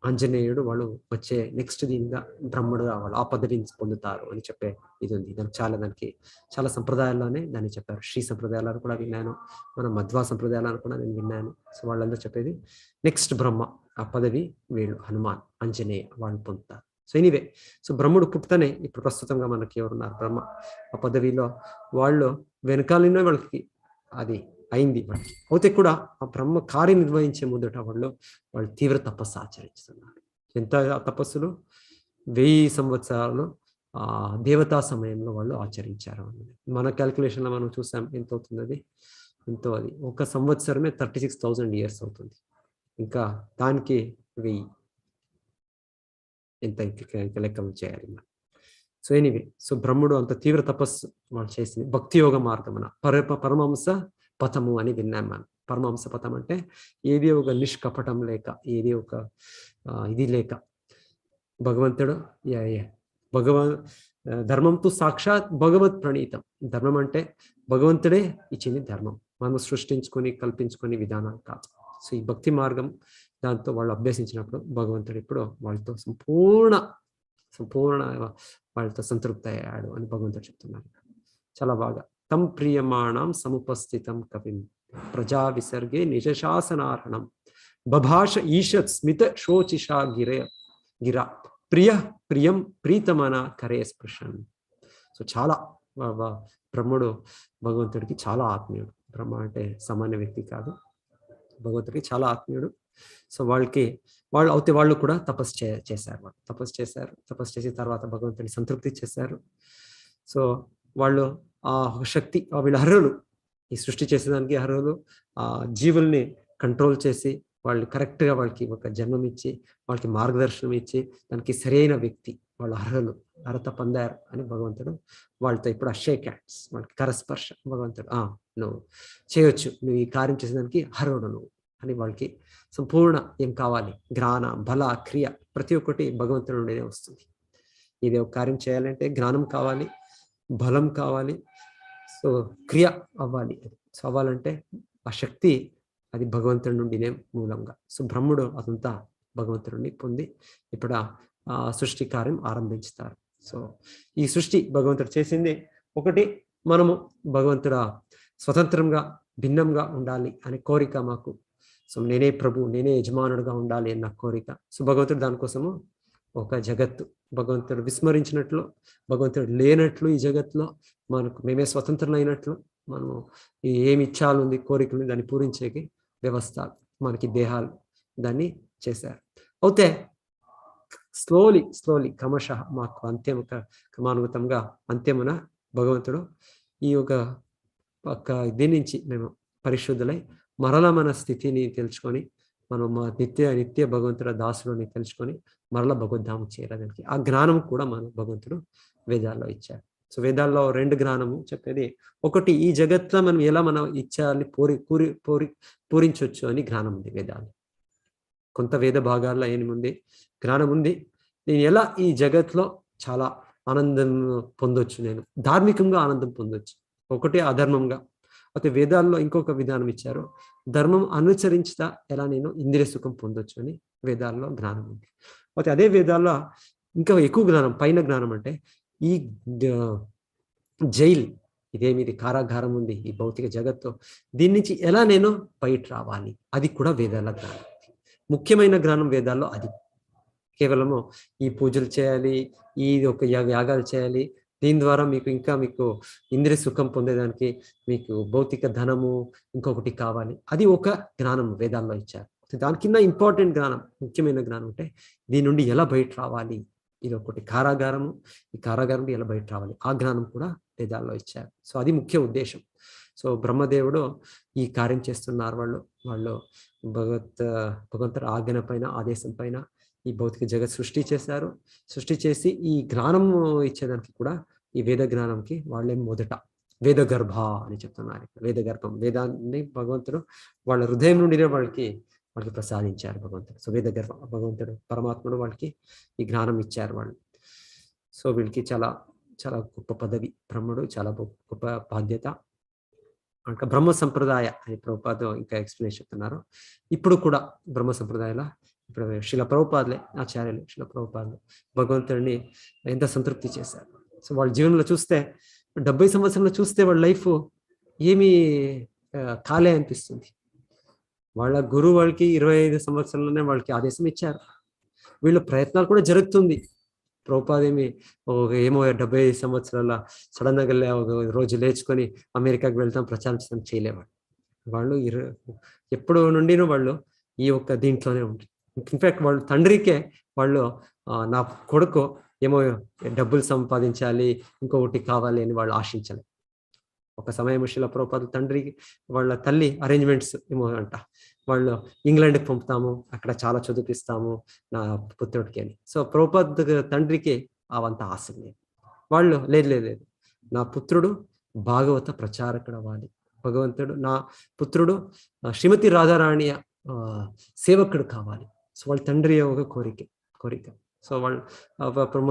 ఆంజనేయుడు, వాళ్ళు వచ్చే నెక్స్ట్ దీనిగా బ్రహ్ముడుగా వాళ్ళు ఆ పదవిని పొందుతారు అని చెప్పే ఇది ఉంది. దానికి చాలా సంప్రదాయాల్లోనే దాన్ని చెప్పారు. శ్రీ సంప్రదాయాలను కూడా విన్నాను, మన మధ్వా సంప్రదాయాలను కూడా నేను విన్నాను. సో వాళ్ళందరూ చెప్పేది నెక్స్ట్ బ్రహ్మ ఆ పదవి వీళ్ళు హనుమాన్, ఆంజనేయ వాళ్ళు పొందుతారు. సో ఎనీవే, సో బ్రహ్ముడు పుట్టనే ఇప్పుడు ప్రస్తుతంగా మనకి ఎవరున్నారు బ్రహ్మ ఆ పదవిలో, వాళ్ళు వెనకాలనే వాళ్ళకి అది అయింది. వాళ్ళకి అయితే కూడా ఆ బ్రహ్మ కార్యం నిర్వహించే ముందట వాళ్ళు తీవ్ర తపస్సు ఆచరిస్తున్నారు. ఎంత తపస్సులు, 1000 సంవత్సరాలు ఆ దేవతా సమయంలో వాళ్ళు ఆచరించారు. మన క్యాల్కులేషన్లో మనం చూసాం ఎంత అవుతుంది, అది ఎంతో, అది ఒక సంవత్సరమే 36,000 years అవుతుంది. ఇంకా దానికి 1000 ఎంత లెక్కలు చేయాలి మనం. సో ఎనీవే, సో బ్రహ్ముడు అంత తీవ్ర తపస్సు వాళ్ళు చేసింది. భక్తి యోగ మార్గమున పరమహంస పథము అని విన్నాం మనం. పరమహంస పథం అంటే ఏది ఒక నిష్కపటం లేక, ఏది ఒక ఇది లేక, భగవంతుడు ధర్మంతో సాక్షాత్ భగవత్ ప్రణీతం. ధర్మం అంటే భగవంతుడే ఇచ్చింది ధర్మం, మనం సృష్టించుకొని కల్పించుకొని విధానం కాదు. సో ఈ భక్తి మార్గం దాంతో వాళ్ళు అభ్యసించినప్పుడు భగవంతుడు ఇప్పుడు వాళ్ళతో సంపూర్ణ వాళ్ళతో సంతృప్తి అయ్యాడు అని భగవంతుడు చెప్తున్నారు చాలా బాగా. తం ప్రియమాణం సముపస్థితం కవిం ప్రజా విసర్గే నిజ శాసనార్హణం బభాష ఈషత్ స్మిత శోచిషా గిరా ప్రియం ప్రీతమన కరే స్పృశన్. సో చాలా బ్రహ్ముడు భగవంతుడికి చాలా ఆత్మీయుడు. బ్రహ్మ అంటే సామాన్య వ్యక్తి కాదు, భగవంతుడికి చాలా ఆత్మీయుడు. సో వాళ్ళు కూడా తపస్సు చేశారు. తపస్సు చేసిన తర్వాత భగవంతుని సంతృప్తి చేశారు. సో వాళ్ళు ఆ శక్తి, వీళ్ళ అర్హులు, ఈ సృష్టి చేసేదానికి అర్హులు, ఆ జీవుల్ని కంట్రోల్ చేసి వాళ్ళు కరెక్ట్గా వాళ్ళకి ఒక జన్మం ఇచ్చి వాళ్ళకి మార్గదర్శనం ఇచ్చి దానికి సరైన వ్యక్తి వాళ్ళు అర్హత పొందారు అని భగవంతుడు వాళ్ళతో ఇప్పుడు షేక్ హ్యాండ్స్, వాళ్ళకి కరస్పర్శ. భగవంతుడు నువ్వు చేయొచ్చు, నువ్వు ఈ కార్యం చేసేదానికి అర్హుడు నువ్వు అని వాళ్ళకి సంపూర్ణ ఏం కావాలి, జ్ఞాన బల క్రియ ప్రతి ఒక్కటి భగవంతుడి నుండినే వస్తుంది. ఇది ఒక కార్యం చేయాలంటే జ్ఞానం కావాలి, బలం కావాలి, సో క్రియ అవ్వాలి. సో అవ్వాలంటే ఆ శక్తి అది భగవంతుడి నుండినే మూలంగా. సో బ్రహ్ముడు అదంతా భగవంతుడిని పొంది ఇప్పుడు ఆ సృష్టి కార్యం ఆరంభించుతారు. సో ఈ సృష్టి భగవంతుడు చేసింది ఒకటి, మనము భగవంతుడ స్వతంత్రంగా భిన్నంగా ఉండాలి అనే కోరిక మాకు. సో నేనే ప్రభు, నేనే యజమానుడుగా ఉండాలి అన్న కోరిక. సో భగవంతుడు దానికోసము ఒక జగత్తు, భగవంతుడు విస్మరించినట్లు, భగవంతుడు లేనట్లు ఈ జగత్తులో మనకు మేమే స్వతంత్రం అయినట్లు మనము ఏమి ఇచ్చాలుంది కోరికలు దాన్ని పూరించేకి వ్యవస్థ మనకి దేహాలు దాన్ని చేశారు. అయితే స్లోలీ క్రమశః మాకు క్రమానుగతంగా అంత్యమున భగవంతుడు ఈ ఒక దీని నుంచి మేము పరిశుద్ధులై మరల మన స్థితిని తెలుసుకొని మనం నిత్య భగవంతుడ దాసులని తెలుసుకొని మరల భగవద్ధాము చేరడానికి ఆ జ్ఞానం కూడా మన భగవంతుడు వేదాల్లో ఇచ్చారు. సో వేదాల్లో 2 జ్ఞానము చెప్పేది, ఒకటి ఈ జగత్తులో మనం ఎలా మనం ఇచ్చాలని పూరించవచ్చు అని జ్ఞానం ఉంది వేదాలు. కొంత వేద భాగాల్లో ఏముంది, జ్ఞానం ఉంది, నేను ఎలా ఈ జగత్తులో చాలా ఆనందం పొందొచ్చు, నేను ధార్మికంగా ఆనందం పొందొచ్చు, ఒకటి అధర్మంగా. అయితే వేదాల్లో ఇంకొక విధానం ఇచ్చారు, ధర్మం అనుసరించుతా ఎలా నేను ఇంద్రియ సుఖం పొందొచ్చు అని వేదాల్లో జ్ఞానం ఉంది. అయితే అదే వేదాల్లో ఇంకా ఎక్కువ జ్ఞానం, పైన జ్ఞానం అంటే ఈ జైలు ఇదేమిది కారాగారం ఉంది ఈ భౌతిక జగత్తు, దీని నుంచి ఎలా నేను బయట రావాలి, అది కూడా వేదాల జ్ఞానం. ముఖ్యమైన జ్ఞానం వేదాల్లో అది. కేవలము ఈ పూజలు చేయాలి, ఈ ఒక యాగాలు చేయాలి, దీని ద్వారా మీకు ఇంద్రియ సుఖం పొందేదానికి మీకు భౌతిక ధనము ఇంకొకటి కావాలి, అది ఒక జ్ఞానం వేదాల్లో ఇచ్చారు. దాని కింద ఇంపార్టెంట్ జ్ఞానం, ముఖ్యమైన జ్ఞానం అంటే దీని నుండి ఎలా బయట రావాలి, ఇది ఒకటి కారాగారము, ఈ కారాగారం ఎలా బయట రావాలి, ఆ జ్ఞానం కూడా వేదాల్లో ఇచ్చారు. సో అది ముఖ్య ఉద్దేశం. సో బ్రహ్మదేవుడు ఈ కార్యం చేస్తున్నారు. వాళ్ళు భగవంతుడు ఆజ్ఞ పైన, ఆదేశం పైన ఈ భౌతిక జగత్ సృష్టి చేశారు. సృష్టి చేసి ఈ జ్ఞానం ఇచ్చేదానికి కూడా ఈ వేద జ్ఞానంకి వాళ్ళే మొదట వేద గర్భ అని చెప్తున్నారు. వేద గర్భం, వేదాన్ని భగవంతుడు వాళ్ళ హృదయం నుండినే వాళ్ళకి ప్రసాదించారు భగవంతుడు. సో వేద గర్భ భగవంతుడు పరమాత్ముడు వాళ్ళకి ఈ జ్ఞానం ఇచ్చారు వాళ్ళు. సో వీళ్ళకి చాలా చాలా గొప్ప పదవి, బ్రహ్ముడు చాలా గొప్ప బాధ్యత. అంటే బ్రహ్మ సంప్రదాయ అని ప్రభుపాద ఇంకా ఎక్స్ప్లెయిన్ చెప్తున్నారు. ఇప్పుడు కూడా బ్రహ్మ సంప్రదాయాల ఇప్పుడు శిల ప్రభుపాదులే ఆచార్యులు, శిల ప్రభుపాదులు భగవంతుడిని ఎంత సంతృప్తి చేశారు. సో వాళ్ళ జీవనంలో చూస్తే 70 సంవత్సరంలో చూస్తే వాళ్ళ లైఫ్ ఏమీ కాలే అనిపిస్తుంది. వాళ్ళ గురువు వాళ్ళకి 25 సంవత్సరాల్లోనే వాళ్ళకి ఆదేశం ఇచ్చారు. వీళ్ళ ప్రయత్నాలు కూడా జరుగుతుంది. ప్రభుపాద ఏమో 75 సంవత్సరాల సడన్ గా ఒక రోజు లేచుకొని అమెరికాకి వెళ్తాం ప్రచారం చేస్తాం చేయలేవాడు. వాళ్ళు ఎప్పుడు నుండినో వాళ్ళు ఈ యొక్క దీంట్లోనే ఉంటారు. ఇన్ఫాక్ట్ వాళ్ళు తండ్రికే వాళ్ళు నా కొడుకు ఏమో డబ్బులు సంపాదించాలి, ఇంకొకటి కావాలి అని వాళ్ళు ఆశించాలి. ఒక సమయం శిల ప్రభుపాద తండ్రికి వాళ్ళ తల్లి అరేంజ్మెంట్స్ ఏమో అంట, వాళ్ళు ఇంగ్లాండ్కి పంపుతాము, అక్కడ చాలా చదివిస్తాము నా పుత్రుడికి అని. సో ప్రభుపాద తండ్రికి అవంతా ఆశ లేదు. వాళ్ళు లేదు, నా పుత్రుడు భాగవత ప్రచారకుడు అవ్వాలి, భగవంతుడు నా పుత్రుడు శ్రీమతి రాధారాణి సేవకుడు కావాలి. సో వాళ్ళ తండ్రి ఒక కోరిక. సో వాళ్ళు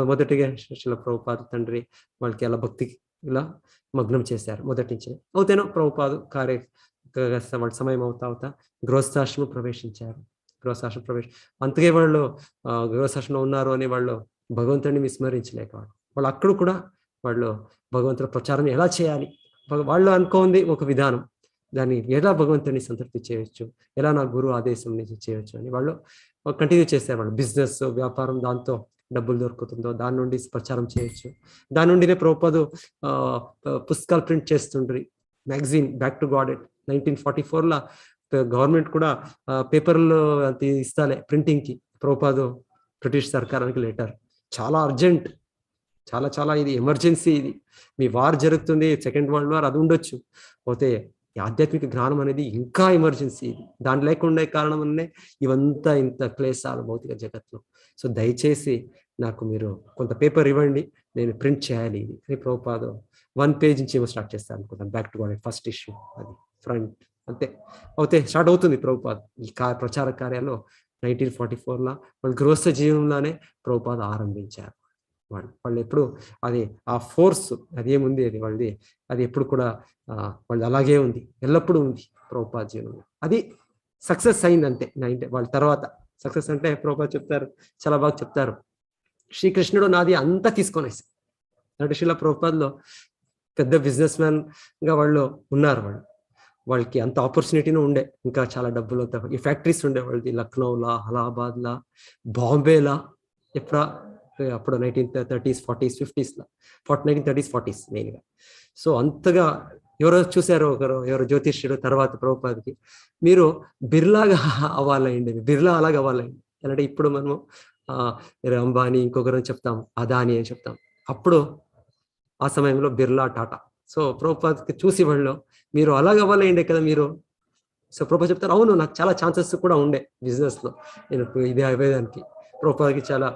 మొదటిగా శిల ప్రభుపాద తండ్రి వాళ్ళకి అలా భక్తికి ఇలా మగ్నం చేశారు మొదటి నుంచి. అవుతేనో ప్రభుపాదు వాళ్ళ సమయం అవుతా గృహస్థాశ్రమం ప్రవేశించారు. అందుకే వాళ్ళు గృహస్థాశ్రమంలో ఉన్నారు అని వాళ్ళు భగవంతుడిని విస్మరించలేకపోయారు. వాళ్ళు అక్కడ కూడా వాళ్ళు భగవంతుడి ప్రచారం ఎలా చేయాలి, వాళ్ళు అనుకోంది ఒక విధానం, దాన్ని ఎలా భగవంతుడిని సంతృప్తి చేయవచ్చు, ఎలా నా గురువు ఆదేశం నుంచి చేయవచ్చు అని వాళ్ళు కంటిన్యూ చేశారు. వాళ్ళు బిజినెస్ వ్యాపారం, దాంతో డబ్బులు దొరుకుతుందో దాని నుండి ప్రచారం చేయొచ్చు. దాని నుండినే ప్రభుపాదు పుస్తకాలు ప్రింట్ చేస్తుండ్రి. Magazine back to God 1944 government కూడా పేపర్లో ఇస్తాలే ప్రింటింగ్కి. ప్రభుపాదు బ్రిటిష్ సర్కారానికి లెటర్, చాలా అర్జెంట్, చాలా ఇది ఎమర్జెన్సీ, ఇది మీ వార్ జరుగుతుంది, సెకండ్ వరల్డ్ వార్, అది ఉండొచ్చు. పోతే ఈ ఆధ్యాత్మిక జ్ఞానం అనేది ఇంకా ఎమర్జెన్సీ, ఇది దాని లేకుండా కారణం అనే ఇవంతా ఇంత క్లేశాలు భౌతిక జగత్లో. సో దయచేసి నాకు మీరు కొంత పేపర్ ఇవ్వండి, నేను ప్రింట్ చేయాలి ఇది అని ప్రభుపాద 1 పేజ్ నుంచి ఏమో స్టార్ట్ చేస్తాను అనుకుంటాను. Back to God first issue, అది ఫ్రంట్ అంతే. అయితే స్టార్ట్ అవుతుంది ప్రభుపాద ఈ ప్రచార కార్యాలు 1944 వాళ్ళు గృహస్థ జీవనంలోనే ప్రభుపాద ఆరంభించారు. వాళ్ళు ఎప్పుడు అది ఆ ఫోర్స్ అది ఏముంది అది వాళ్ళది, అది ఎప్పుడు కూడా వాళ్ళు అలాగే ఉంది, ఎల్లప్పుడూ ఉంది ప్రభుపాద జీవనంలో. అది సక్సెస్ అయింది అంతే. వాళ్ళ తర్వాత సక్సెస్ అంటే ప్రభుపాద చెప్తారు, చాలా బాగా చెప్తారు, శ్రీకృష్ణుడు నాది అంతా తీసుకొనేసి అంటే శిల ప్రభుపాదలో పెద్ద బిజినెస్ మ్యాన్ గా వాళ్ళు ఉన్నారు. వాళ్ళకి అంత ఆపర్చునిటీనూ ఉండే, ఇంకా చాలా డబ్బులు ఈ ఫ్యాక్టరీస్ ఉండే వాళ్ళది లక్నోలా, అలహాబాద్లా, బాంబేలా. అప్పుడు 1930s 40s 50s 1930s 40s మెయిన్గా. సో అంతగా ఎవరో చూశారు, ఎవరో జ్యోతిష్యుడు తర్వాత ప్రభుపాదకి, మీరు బిర్లాగా అవ్వాలండి, బిర్లా అలాగా అవ్వాలండి అంటే ఇప్పుడు మనము అంబానీ ఇంకొకరు చెప్తాం, అదాని అని చెప్తాం. అప్పుడు ఆ సమయంలో బిర్లా, టాటా. సో ప్రభుపాదకి చూసి వాళ్ళు మీరు అలాగ అవ్వాలండి కదా మీరు. సో ప్రభుపాద చెప్తారు, అవును నాకు చాలా ఛాన్సెస్ కూడా ఉండే బిజినెస్లో, నేను ఇది అయ్యేదానికి ప్రభుపాదకి చాలా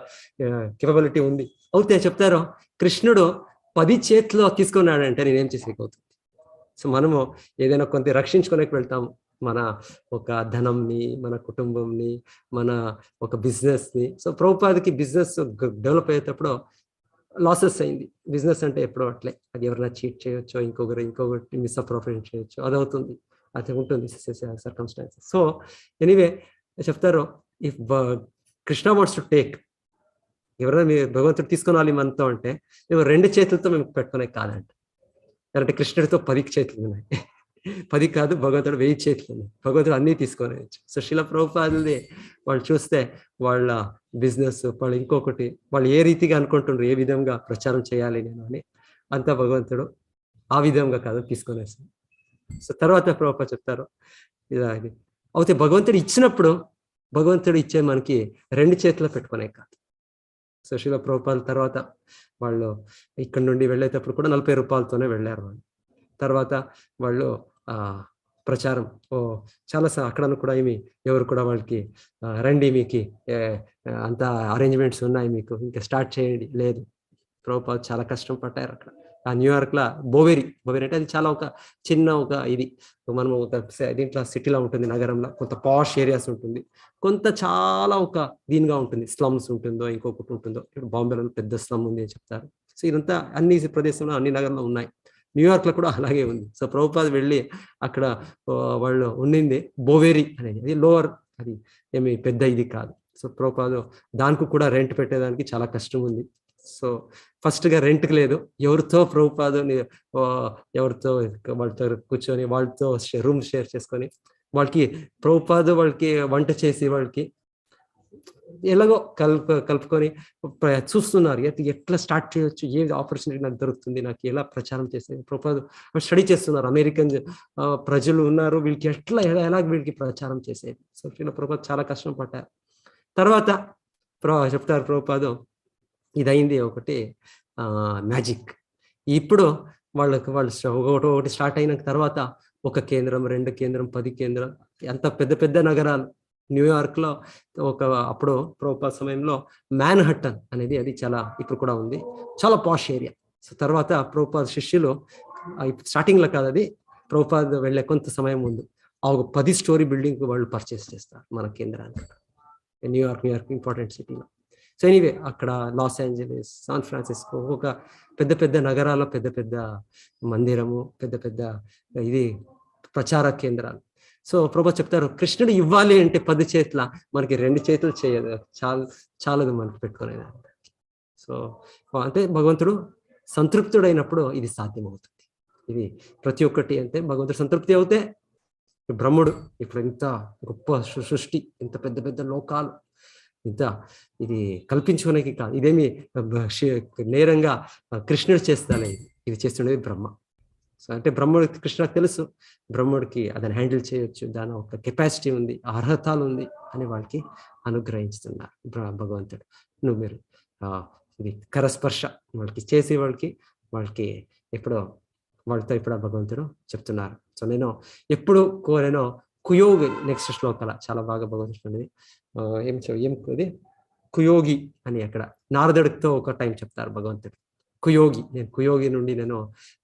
కేపబిలిటీ ఉంది. అవుతే చెప్తారు, కృష్ణుడు 10 చేతిలో తీసుకున్నాడంటే నేనేం చేసేకవుతుంది. సో మనము ఏదైనా కొంత రక్షించుకోలేక వెళ్తాము, మన ఒక ధనంని, మన కుటుంబంని, మన ఒక బిజినెస్ని. సో ప్రభుపాదకి బిజినెస్ డెవలప్ అయ్యేటప్పుడు లాసెస్ అయింది. బిజినెస్ అంటే ఎప్పుడో అట్లే, అది ఎవరైనా చీట్ చేయొచ్చో, ఇంకొకటి మిస్అప్రోప్రియేట్ చేయొచ్చు, అది అవుతుంది, అది ఉంటుంది సర్కమ్స్టాన్సెస్. సో ఎనీవే చెప్తారు, if Krishna wants to take, ఎవరైనా మీరు భగవంతుడు తీసుకునాలి మనతో అంటే మేము 2 చేతులతో మేము పెట్టుకునే కాదంట. అంటే కృష్ణుడితో 10 చేతులు ఉన్నాయి, 10 కాదు, భగవంతుడు 1000 చేతులు ఉన్నాయి, భగవంతుడు అన్నీ తీసుకొనేయచ్చు. సో శిల ప్రభుపాదది వాళ్ళు చూస్తే వాళ్ళ బిజినెస్, వాళ్ళు ఇంకొకటి, వాళ్ళు ఏ రీతిగా అనుకుంటుండ్రు, ఏ విధంగా ప్రచారం చేయాలి నేను అని, అంతా భగవంతుడు ఆ విధంగా కాదు తీసుకొనేస్తాడు. సో తర్వాత ప్రభుపాద చెప్తారు, ఇది అయితే భగవంతుడు ఇచ్చినప్పుడు భగవంతుడు ఇచ్చే మనకి 2 చేతుల్లో పెట్టుకునే కాదు. సో శిల ప్రభుపాద తర్వాత వాళ్ళు ఇక్కడ నుండి వెళ్ళేటప్పుడు కూడా 40 రూపాయలతోనే వెళ్ళారు వాళ్ళు. తర్వాత వాళ్ళు ప్రచారం చాలా అక్కడ కూడా ఎవరు కూడా వాళ్ళకి రండి, మీకు అంత అరేంజ్మెంట్స్ ఉన్నాయి, మీకు ఇంకా స్టార్ట్ చేయండి, లేదు. ప్రభుపాద చాలా కష్టం పట్టారు అక్కడ. ఆ న్యూయార్క్లో బోవెరీ అంటే అది చాలా ఒక చిన్న ఒక ఇది, మనము ఒక దీంట్లో సిటీలో ఉంటుంది, నగరంలో కొంత పాష్ ఏరియాస్ ఉంటుంది, కొంత చాలా ఒక దీనిగా ఉంటుంది, స్లమ్స్ ఉంటుందో ఇంకొకటి ఉంటుందో. ఇప్పుడు బాంబేలో పెద్ద స్లమ్ ఉంది అని చెప్తారు. సో ఇదంతా అన్ని ప్రదేశంలో, అన్ని నగరంలో ఉన్నాయి. న్యూయార్క్లో కూడా అలాగే ఉంది. సో ప్రభుపాద వెళ్ళి అక్కడ వాళ్ళు ఉండింది బోవెరీ అనేది, అది లోవర్, అది ఏమి పెద్ద ఇది కాదు. సో ప్రభుపాద దానికి కూడా రెంట్ పెట్టేదానికి చాలా కష్టం ఉంది. సో ఫస్ట్గా రెంట్కి లేదు, ఎవరితో ప్రభుపాదని ఎవరితో వాళ్ళతో కూర్చొని వాళ్ళతో రూమ్ షేర్ చేసుకొని వాళ్ళకి ప్రభుపాద వాళ్ళకి వంట చేసి వాళ్ళకి ఎలాగో కలుపుకొని చూస్తున్నారు ఎట్లా స్టార్ట్ చేయొచ్చు, ఏ ఆపర్చునిటీ నాకు దొరుకుతుంది, నాకు ఎలా ప్రచారం చేస్తే స్టడీ చేస్తున్నారు. అమెరికన్ ప్రజలు ఉన్నారు, వీళ్ళకి ఎలా వీళ్ళకి ప్రచారం చేసేది. సో ప్రభుపాద చాలా కష్టం పడ్డారు. తర్వాత చెప్తారు ప్రభుపాద, ఇదైంది ఒకటి మ్యాజిక్. ఇప్పుడు వాళ్ళు ఒకటి స్టార్ట్ అయిన తర్వాత 1 కేంద్రం, 2 కేంద్రం, 10 కేంద్రం, అంత పెద్ద పెద్ద నగరాలు. న్యూయార్క్ లో అప్పుడు ప్రభుపాద సమయంలో మ్యాన్హట్టన్ అనేది అది చాలా ఇప్పుడు కూడా ఉంది, చాలా పాష్ ఏరియా. సో తర్వాత ప్రభుపాద శిష్యులు స్టార్టింగ్ లో కాదు, అది ప్రభుపాద వెళ్ళే కొంత సమయం ముందు ఒక 10 స్టోరీ బిల్డింగ్ వాళ్ళు పర్చేస్ చేస్తారు మన కేంద్రానికి. న్యూయార్క్ ఇంపార్టెంట్ సిటీలో. సో ఎనీవే అక్కడ లాస్ ఏంజలీస్, శాన్ ఫ్రాన్సిస్కో, ఒక పెద్ద పెద్ద నగరాల్లో పెద్ద పెద్ద మందిరము, పెద్ద పెద్ద ఇది ప్రచార కేంద్రాలు. సో ప్రభుపాద చెప్తారు, కృష్ణుడు ఇవ్వాలి అంటే 10 చేతుల, మనకి 2 చేతులు చేయదు, చాలదు మనకి పెట్టుకునేది. సో అంటే భగవంతుడు సంతృప్తుడైనప్పుడు ఇది సాధ్యమవుతుంది. ఇది ప్రతి ఒక్కటి అంటే భగవంతుడు సంతృప్తి అవుతే, బ్రహ్ముడు ఇప్పుడు ఇంత గొప్ప సృష్టి, ఇంత పెద్ద పెద్ద లోకాలు, ఇంత ఇది కల్పించుకునేకి కాదు, ఇదేమి నేరంగా కృష్ణుడు చేస్తానే, ఇది చేస్తుండేది బ్రహ్మ. సో అంటే బ్రహ్ముడికి, కృష్ణుడికి తెలుసు బ్రహ్ముడికి అదని హ్యాండిల్ చేయొచ్చు, దాని ఒక కెపాసిటీ ఉంది, అర్హతలు ఉంది అని వాళ్ళకి అనుగ్రహిస్తున్నారు భగవంతుడు. మీరు ఇది కరస్పర్శ వాళ్ళకి చేసి వాళ్ళకి ఎప్పుడో వాళ్ళతో ఇప్పుడు భగవంతుడు చెప్తున్నారు. సో నేను ఎప్పుడు కోరేనో కుయోగి, నెక్స్ట్ శ్లోకాల చాలా బాగా భగవంతుడు ఏం కుయోగి అని అక్కడ నారదుడితో ఒక టైం చెప్తారు భగవంతుడు. కుయోగి, నేను కుయోగి నుండి నేను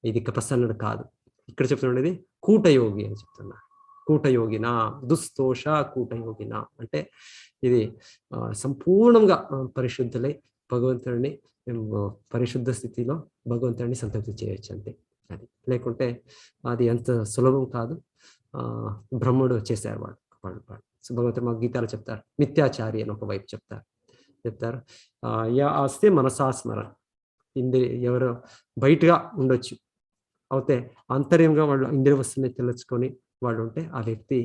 ఇది ప్రసన్నుడు కాదు, ఇక్కడ చెప్తున్నది కూటయోగి అని చెప్తున్నా. కూటయోగినా దుస్తోష కూటయోగినా అంటే ఇది సంపూర్ణంగా పరిశుద్ధులై భగవంతుడిని పరిశుద్ధ స్థితిలో భగవంతుడిని సంతృప్తి చేయొచ్చు అంతే. అది లేకుంటే అది అంత సులభం కాదు. బ్రహ్ముడు చేశారు వాళ్ళు. సో భగవంతుడు మా గీతాలు చెప్తారు, మిథ్యాచారి అని ఒకవైపు చెప్తారు. యా ఆస్తే మనసాస్మరణ, ఎవరు బయటగా ఉండొచ్చు అయితే అంతర్యంగా వాళ్ళు ఇంద్రియ వస్తువుని తెలుసుకొని వాళ్ళు ఉంటే ఆ వ్యక్తి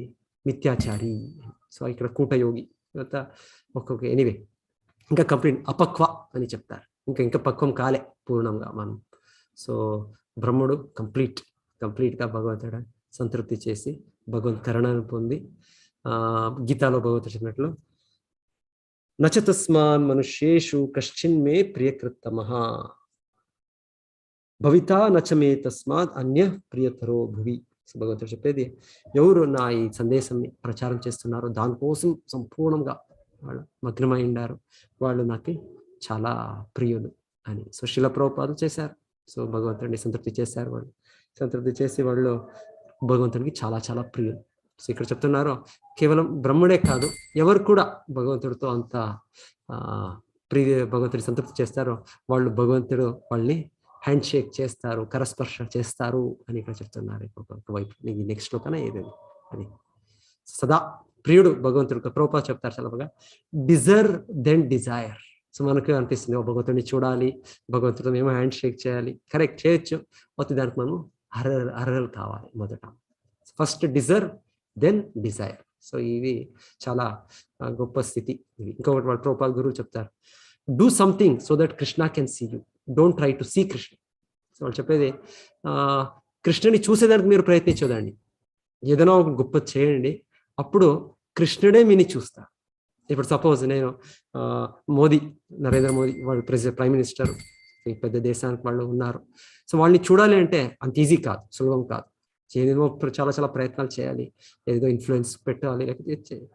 మిథ్యాచారి. సో ఇక్కడ కూటయోగి తర్వాత ఒక్కొక్క ఎనీవే ఇంకా కంప్లీట్ అపక్వ అని చెప్తారు, ఇంకా పక్వం కాలే పూర్ణంగా మనం. సో బ్రహ్ముడు కంప్లీట్గా భగవంతుడు సంతృప్తి చేసి భగవంత్ కరుణను పొంది గీతాలో భగవంతుడు చెప్పినట్లు నచ తస్మాన్ మనుష్యేషు కశ్చిన్ మే ప్రియకృత్తమః భవితా నచమే తస్మాత్ అన్య ప్రియతరో భువి. భగవంతుడు చెప్పేది, ఎవరు నా ఈ సందేశాన్ని ప్రచారం చేస్తున్నారో దానికోసం సంపూర్ణంగా వాళ్ళు మగ్నమై ఉండారు, వాళ్ళు నాకు చాలా ప్రియులు అని. సో శిల ప్రభుపాదులు చేశారు. సో భగవంతుడిని సంతృప్తి చేశారు. వాళ్ళు సంతృప్తి చేసి వాళ్ళు భగవంతుడికి చాలా చాలా ప్రియులు. సో ఇక్కడ చెప్తున్నారు, కేవలం బ్రహ్ముడే కాదు, ఎవరు కూడా భగవంతుడితో అంత భగవంతుడి సంతృప్తి చేస్తారో వాళ్ళు భగవంతుడు వాళ్ళని హ్యాండ్ షేక్ చేస్తారు, కరస్పర్శ చేస్తారు అని ఇక్కడ చెప్తున్నారు. ఒకవైపు నెక్స్ట్ లోకన ఏదేది అది సదా ప్రియుడు భగవంతుడు. ప్రభుపాద చెప్తారు చాలా బాగా, డిజర్వ్ దెన్ డిజైర్. సో మనకు అనిపిస్తుంది భగవంతుడిని చూడాలి, భగవంతుడితో మేము హ్యాండ్ షేక్ చేయాలి, కరెక్ట్ చేయొచ్చు, అయితే దానికి మనం అర్హలు కావాలి. మొదట first deserve then desire. So ఇది చాలా గొప్ప స్థితి. ఇంకొకటి వాళ్ళు ప్రభుపాద గురువు చెప్తారు, do something so that Krishna can see you, don't try to see Krishna. So వాళ్ళు చెప్పేది, కృష్ణుని చూసేదానికి మీరు ప్రయత్నించదండి, ఏదైనా ఒక గొప్ప చేయండి, అప్పుడు కృష్ణుడే మీని చూస్తారు. ఇప్పుడు సపోజ్ నేను నరేంద్ర మోదీ వాళ్ళు ప్రైమ్ మినిస్టర్, ఈ పెద్ద దేశానికి వాళ్ళు ఉన్నారు. సో వాళ్ళని చూడాలి అంటే అంత ఈజీ కాదు, సులభం కాదు. ఏదేమో చాలా చాలా ప్రయత్నాలు చేయాలి, ఏదో ఇన్ఫ్లుయెన్స్ పెట్టాలి, లేకపోతే చేయాలి.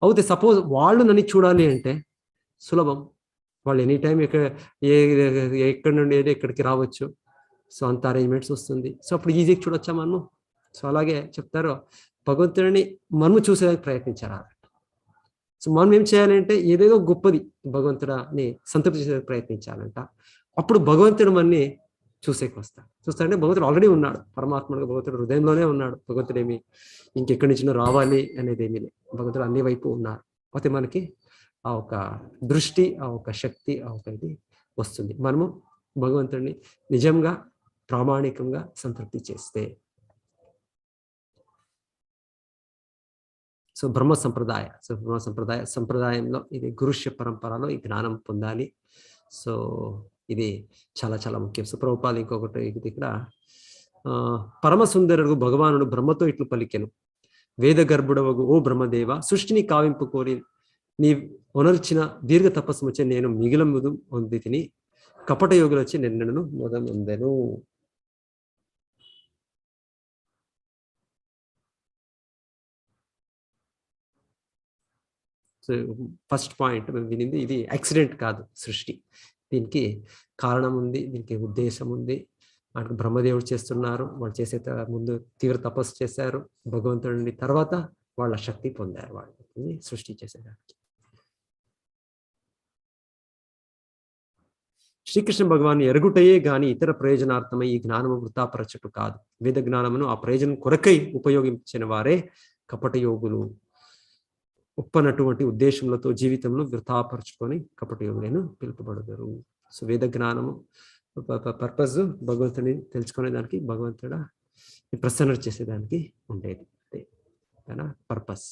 అయితే సపోజ్ వాళ్ళు నన్ను చూడాలి అంటే సులభం, వాళ్ళు ఎనీ టైం ఎక్కడి నుండి ఎక్కడికి రావచ్చు. సో అంత అరేంజ్మెంట్స్ వస్తుంది. సో అప్పుడు ఈజీగా చూడొచ్చా మనము. సో అలాగే చెప్తారు, భగవంతుడిని మనము చూసేదానికి ప్రయత్నించాలి. సో మనం ఏం చేయాలంటే ఏదేదో గొప్పది భగవంతుడిని సంతృప్తి చేసేందుకు ప్రయత్నించాలంట. అప్పుడు భగవంతుడు మనని చూసేకి చూస్తాడంటే భగవంతుడు ఆల్రెడీ ఉన్నాడు, పరమాత్మగా భగవంతుడు హృదయంలోనే ఉన్నాడు. భగవంతుడు ఏమి ఇంకెక్కడి నుంచి రావాలి అనేది ఏమీ లేదు, భగవంతుడు అన్ని వైపు ఉన్నారు. అయితే మనకి ఆ ఒక దృష్టి, ఆ ఒక శక్తి, ఆ ఒక ఇది వస్తుంది. మనము భగవంతుడిని నిజంగా ప్రామాణికంగా సంతృప్తి చేస్తే. సో బ్రహ్మ సంప్రదాయంలో ఇది గురుష్య పరంపరలో ఈ జ్ఞానం పొందాలి. సో ఇది చాలా చాలా ముఖ్యం. సో ప్రభుపాలు ఇంకొకటి ఇది ఇక్కడ పరమ సుందరుడు భగవానుడు బ్రహ్మతో ఇట్లు పలికెను, వేద గర్భుడవగు ఓ బ్రహ్మదేవ, సృష్టిని కావింపు కోరి నీ ఒనర్చిన దీర్ఘ తపస్సు వచ్చి నేను మిగిలముదు పొంది తిని, కపట యోగులు వచ్చి నిన్నను మొదలుందెను. సో ఫస్ట్ పాయింట్ మేము వినింది, ఇది యాక్సిడెంట్ కాదు సృష్టి, దీనికి కారణం ఉంది, దీనికి ఉద్దేశం ఉంది. మనకు బ్రహ్మదేవుడు చేస్తున్నారు, వాళ్ళు చేసే ముందు తీవ్ర తపస్సు చేశారు భగవంతుడిని, తర్వాత వాళ్ళ శక్తి పొందారు వాళ్ళు సృష్టి చేసేదానికి. శ్రీకృష్ణ భగవాన్ ఎరుగుటయే గాని ఇతర ప్రయోజనార్థమై ఈ జ్ఞానము వృతాపరచుట కాదు. వేద జ్ఞానమును ఆ ప్రయోజనం కొరకై ఉపయోగించిన వారే కపట యోగులు. ఒప్పనటువంటి ఉద్దేశములతో జీవితంలో వృతాపరచుకొని కపట యోగులను పిలుపబడతారు. సో వేద జ్ఞానము పర్పస్ భగవంతుని తెలుసుకునే దానికి, భగవంతుడ ప్రసన్న చేసేదానికి ఉండేది, అదే పర్పస్.